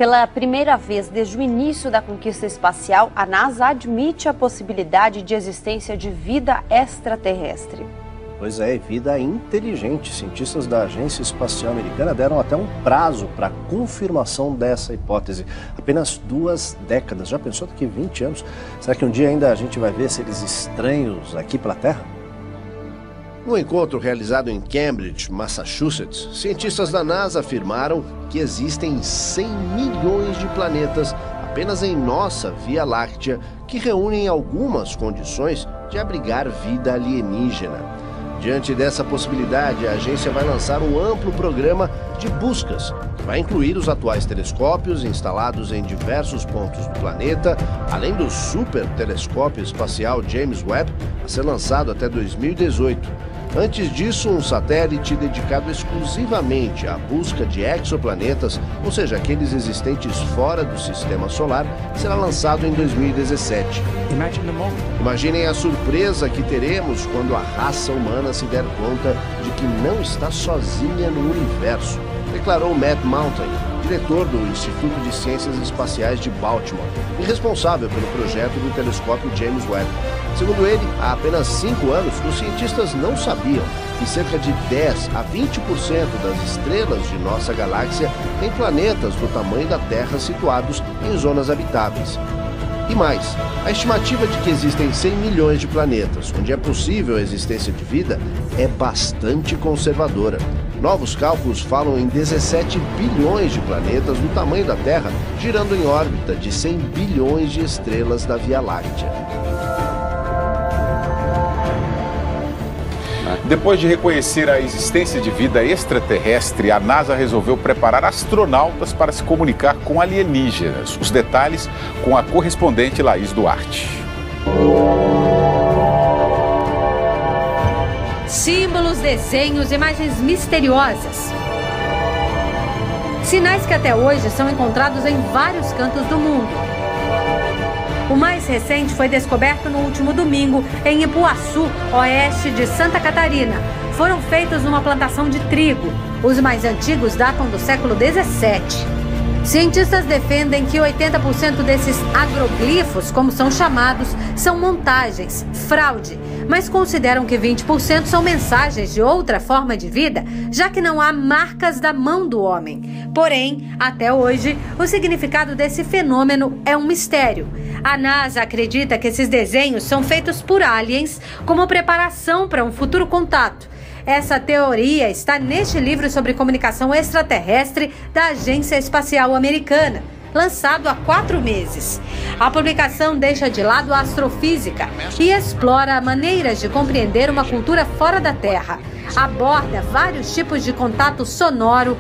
Pela primeira vez desde o início da conquista espacial, a NASA admite a possibilidade de existência de vida extraterrestre. Pois é, vida inteligente. Cientistas da Agência Espacial Americana deram até um prazo para a confirmação dessa hipótese. Apenas 2 décadas. Já pensou daqui 20 anos? Será que um dia ainda a gente vai ver seres estranhos aqui pela Terra? No encontro realizado em Cambridge, Massachusetts, cientistas da NASA afirmaram que existem 100 milhões de planetas apenas em nossa Via Láctea, que reúnem algumas condições de abrigar vida alienígena. Diante dessa possibilidade, a agência vai lançar um amplo programa de buscas, que vai incluir os atuais telescópios instalados em diversos pontos do planeta, além do super telescópio espacial James Webb, a ser lançado até 2018. Antes disso, um satélite dedicado exclusivamente à busca de exoplanetas, ou seja, aqueles existentes fora do sistema solar, será lançado em 2017. Imaginem a surpresa que teremos quando a raça humana se der conta de que não está sozinha no universo, declarou Matt Mountain, diretor do Instituto de Ciências Espaciais de Baltimore e responsável pelo projeto do telescópio James Webb. Segundo ele, há apenas 5 anos, os cientistas não sabiam que cerca de 10 a 20% das estrelas de nossa galáxia têm planetas do tamanho da Terra situados em zonas habitáveis. E mais, a estimativa de que existem 100 milhões de planetas, onde é possível a existência de vida, é bastante conservadora. Novos cálculos falam em 17 bilhões de planetas do tamanho da Terra, girando em órbita de 100 bilhões de estrelas da Via Láctea. Depois de reconhecer a existência de vida extraterrestre, a NASA resolveu preparar astronautas para se comunicar com alienígenas. Os detalhes com a correspondente Laís Duarte. Símbolos, desenhos, imagens misteriosas. Sinais que até hoje são encontrados em vários cantos do mundo. O mais recente foi descoberto no último domingo, em Ipuaçu, oeste de Santa Catarina. Foram feitos numa plantação de trigo. Os mais antigos datam do século XVII. Cientistas defendem que 80% desses agroglifos, como são chamados, são montagens, fraude, mas consideram que 20% são mensagens de outra forma de vida, já que não há marcas da mão do homem. Porém, até hoje, o significado desse fenômeno é um mistério. A NASA acredita que esses desenhos são feitos por aliens como preparação para um futuro contato. Essa teoria está neste livro sobre comunicação extraterrestre da Agência Espacial Americana, lançado há 4 meses. A publicação deixa de lado a astrofísica e explora maneiras de compreender uma cultura fora da Terra. Aborda vários tipos de contato sonoro,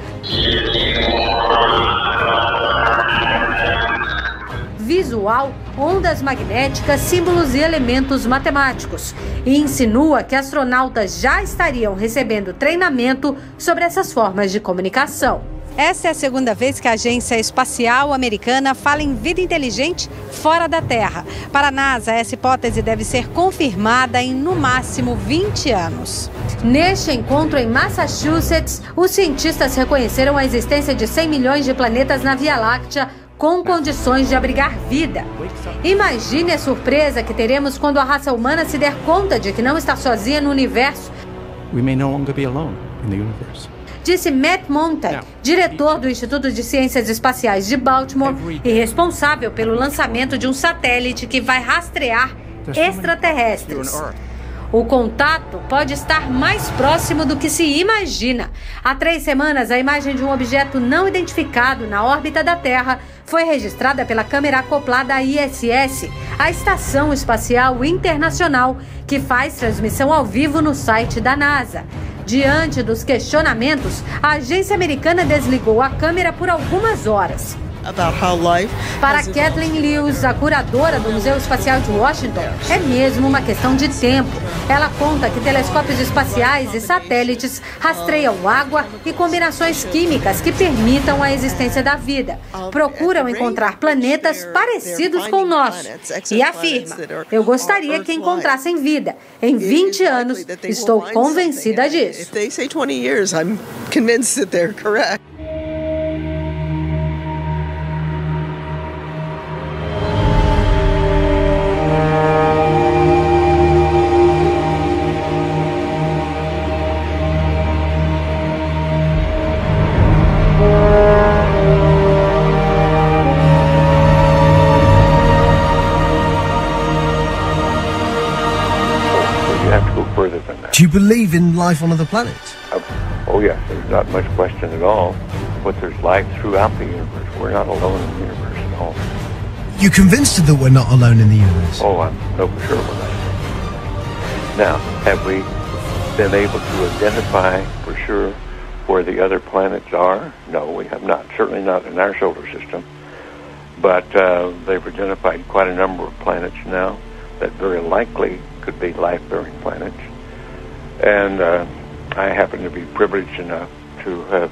visual, ondas magnéticas, símbolos e elementos matemáticos. E insinua que astronautas já estariam recebendo treinamento sobre essas formas de comunicação. Essa é a segunda vez que a Agência Espacial Americana fala em vida inteligente fora da Terra. Para a NASA, essa hipótese deve ser confirmada em, no máximo, 20 anos. Neste encontro em Massachusetts, os cientistas reconheceram a existência de 100 milhões de planetas na Via Láctea, com condições de abrigar vida. Imagine a surpresa que teremos quando a raça humana se der conta de que não está sozinha no universo. We may no longer be alone in the universe. Disse Matt Mountain, diretor do Instituto de Ciências Espaciais de Baltimore e responsável pelo lançamento de um satélite que vai rastrear extraterrestres. O contato pode estar mais próximo do que se imagina. Há 3 semanas, a imagem de um objeto não identificado na órbita da Terra foi registrada pela câmera acoplada à ISS, a Estação Espacial Internacional, que faz transmissão ao vivo no site da NASA. Diante dos questionamentos, a agência americana desligou a câmera por algumas horas. Para Kathleen Lewis, a curadora do Museu Espacial de Washington, é mesmo uma questão de tempo. Ela conta que telescópios espaciais e satélites rastreiam água e combinações químicas que permitam a existência da vida. Procuram encontrar planetas parecidos com o nosso. E afirma: eu gostaria que encontrassem vida. Em 20 anos, estou convencida disso. have to go further than that. Do you believe in life on other planets? Oh yes, there's not much question at all. But there's life throughout the universe. We're not alone in the universe at all. You convinced that we're not alone in the universe? Oh, I know for sure we're not. Now, have we been able to identify for sure where the other planets are? No, we have not. Certainly not in our solar system. But they've identified quite a number of planets now that very likely could be life-bearing planets. And I happen to be privileged enough to have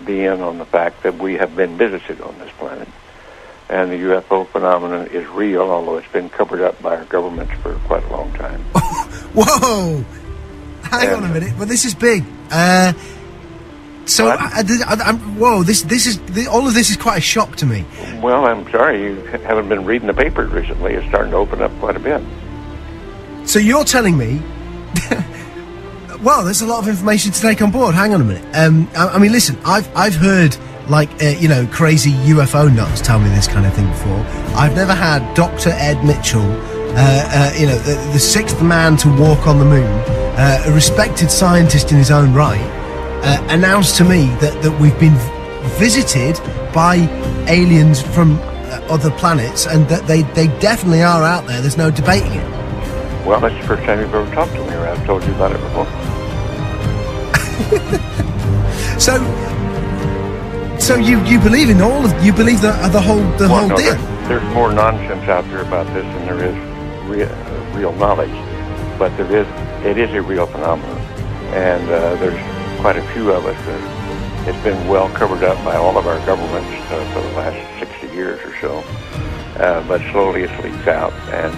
be in on the fact that we have been visited on this planet. And the UFO phenomenon is real, although it's been covered up by our governments for quite a long time. Whoa! Hang on a minute, but this is big. Whoa! All of this is quite a shock to me. Well, I'm sorry you haven't been reading the papers recently. It's starting to open up quite a bit. So you're telling me? Well, there's a lot of information to take on board. Hang on a minute. I mean, listen. I've heard crazy UFO nuts tell me this kind of thing before. I've never had Dr. Ed Mitchell, the sixth man to walk on the moon, a respected scientist in his own right, announce to me that we've been visited by aliens from other planets and that they definitely are out there. There's no debating it. Well, that's the first time you've ever talked to me, or I've told you about it before. So you believe in you believe the whole deal? There's more nonsense out there about this than there is real knowledge, but it is a real phenomenon, and there's quite a few of us that it's been well covered up by all of our governments for the last 60 years or so, but slowly it leaks out, and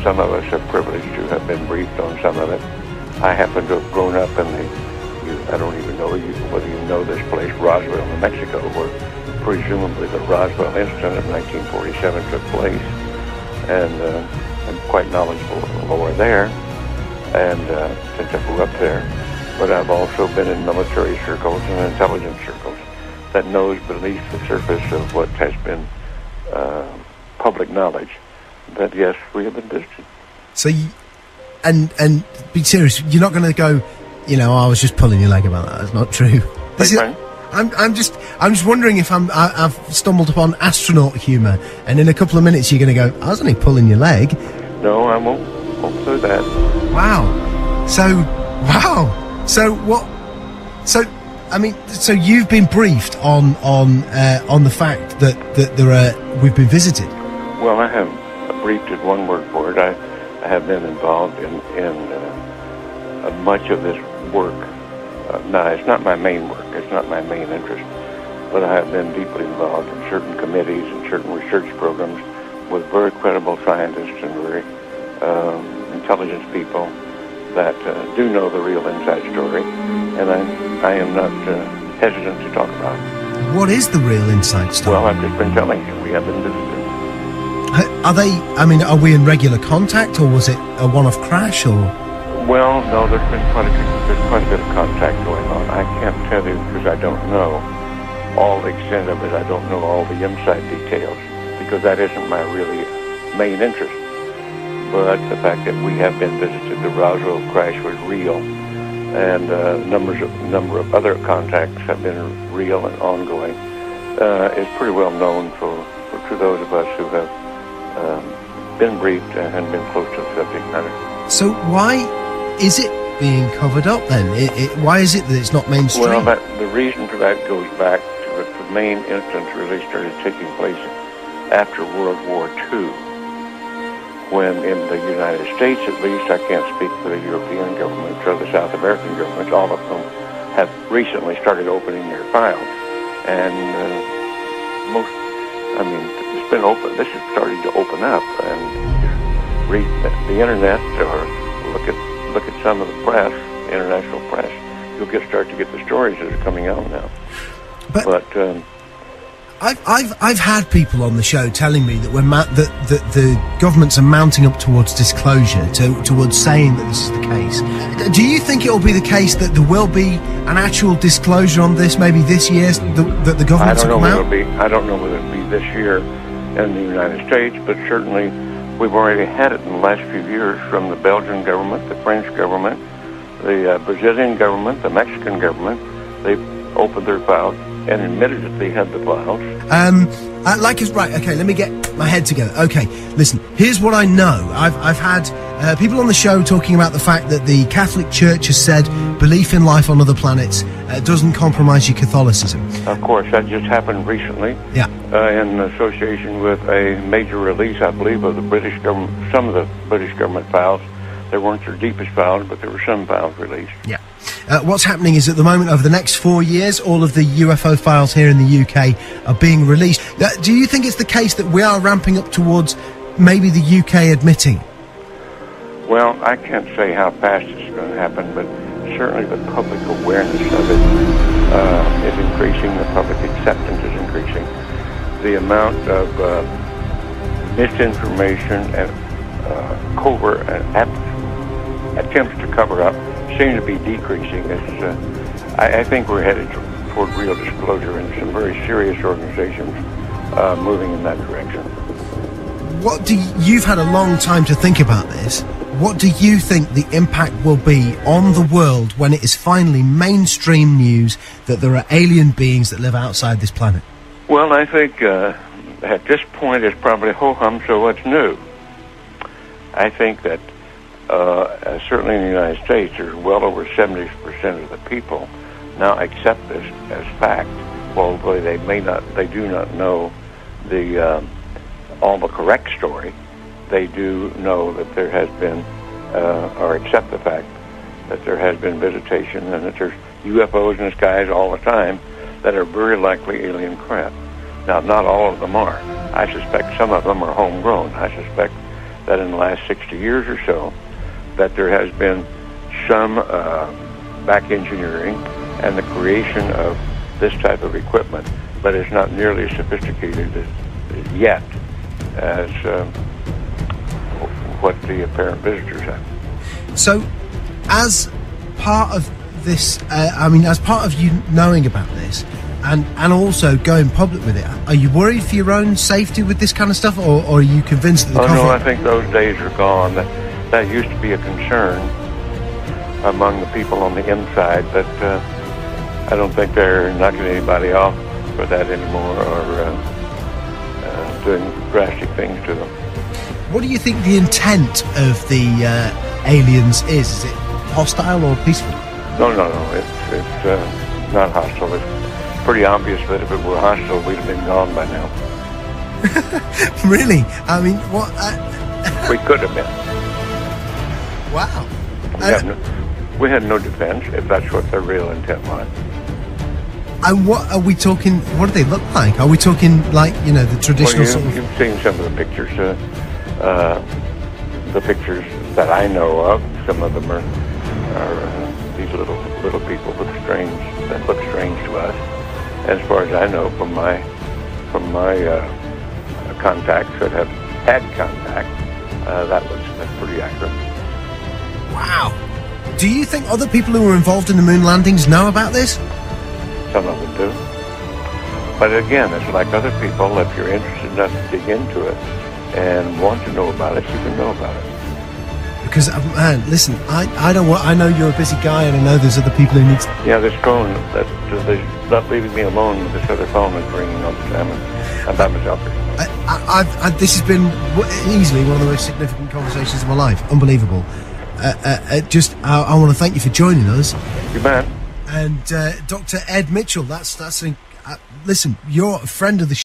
some of us are privileged to have been briefed on some of it. I happen to have grown up in I don't even know whether you know this place, Roswell, New Mexico, where presumably the Roswell incident of 1947 took place, and I'm quite knowledgeable of the lore there, and since I grew up there. But I've also been in military circles and intelligence circles that knows beneath the surface of what has been public knowledge that, yes, we have been visited. So, and be serious, you're not going to go, I was just pulling your leg about that. That's not true. I'm just wondering if I've stumbled upon astronaut humour, and in a couple of minutes you're going to go, I was only pulling your leg. No, I won't do that. Wow. So what? So you've been briefed on the fact that we've been visited. Well, I have briefed is one word for it. I have been involved in much of this work. Now, it's not my main work. It's not my main interest. But I have been deeply involved in certain committees and certain research programs with very credible scientists and very intelligent people that do know the real inside story. And I am not hesitant to talk about it. What is the real inside story? Well, I've just been telling you. We have been visited. Are we in regular contact, or was it a one-off crash, or? Well, no, there's quite a bit of contact going on. I can't tell you because I don't know all the extent of it. I don't know all the inside details because that isn't my really main interest. But the fact that we have been visited, the Roswell crash was real, and number of other contacts have been real and ongoing. Is pretty well known to those of us who have been briefed and been close to the subject matter. So why is it being covered up then? Why is it that it's not mainstream? Well, the reason for that goes back to the main instance really started taking place after World War II, when in the United States, at least, I can't speak for the European governments or the South American governments, all of them have recently started opening their files. And it's been open. This is starting to open up, and read the internet or look at some of the press, international press. You'll start to get the stories that are coming out now. But I've had people on the show telling me that that the governments are mounting up towards disclosure, towards saying that this is the case. Do you think it will be the case that there will be an actual disclosure on this, maybe this year, that the governments will come out? I don't know whether it'll be this year in the United States, but certainly We've already had it in the last few years from the Belgian government, the French government, the Brazilian government, the Mexican government. They've opened their files and admitted that they had the files. Right, okay, let me get my head together. Okay, listen, here's what I know. I've had people on the show talking about the fact that the Catholic Church has said belief in life on other planets doesn't compromise your Catholicism. Of course, that just happened recently. Yeah. In association with a major release, I believe, of the British government, some of the British government files. They weren't their deepest files, but there were some files released. Yeah. What's happening is at the moment, over the next 4 years, all of the UFO files here in the UK are being released. Do you think it's the case that we are ramping up towards maybe the UK admitting? Well, I can't say how fast it's going to happen, but certainly the public awareness of it is increasing. The public acceptance is increasing. The amount of misinformation and covert attempts to cover up seem to be decreasing. I think we're headed toward real disclosure, and some very serious organizations moving in that direction. You've had a long time to think about this. What do you think the impact will be on the world when it is finally mainstream news that there are alien beings that live outside this planet? Well, I think at this point it's probably ho-hum, so what's new? I think that certainly in the United States, there's well over 70% of the people now accept this as fact. Although they do not know the all the correct story. They do know that there has been, or accept the fact that there has been visitation and that there's UFOs in the skies all the time that are very likely alien craft. Now, not all of them are. I suspect some of them are homegrown. I suspect that in the last 60 years or so, that there has been some back engineering and the creation of this type of equipment, but it's not nearly as sophisticated yet as what the apparent visitors have. So, as part of this, as part of you knowing about this, and also going public with it, are you worried for your own safety with this kind of stuff, or are you convinced that the no, I think those days are gone. That used to be a concern among the people on the inside, but I don't think they're knocking anybody off for that anymore, or doing drastic things to them. What do you think the intent of the aliens is? Is it hostile or peaceful? No, it's not hostile. It's pretty obvious that if it were hostile, we'd have been gone by now. Really? I mean, what? We could have been. Wow. We had no defense, if that's what their real intent was. And what are we talking? What do they look like? Are we talking like, the traditional sort of... You've seen some of the pictures. The pictures that I know of, some of them are these little people that look strange to us. As far as I know from my contacts that have had contact, that's pretty accurate. Wow. Do you think other people who were involved in the moon landings know about this? Some of them do. But again, it's like other people. If you're interested enough to dig into it and want to know about it, you can know about it. Because, man, listen, I know you're a busy guy, and I know there's other people who need to... Yeah, this phone, they're not leaving me alone with this other phone that's ringing all the time, and I'm by myself. This has been easily one of the most significant conversations of my life. Unbelievable. I want to thank you for joining us. You bet. And Dr. Ed Mitchell, listen, you're a friend of the show.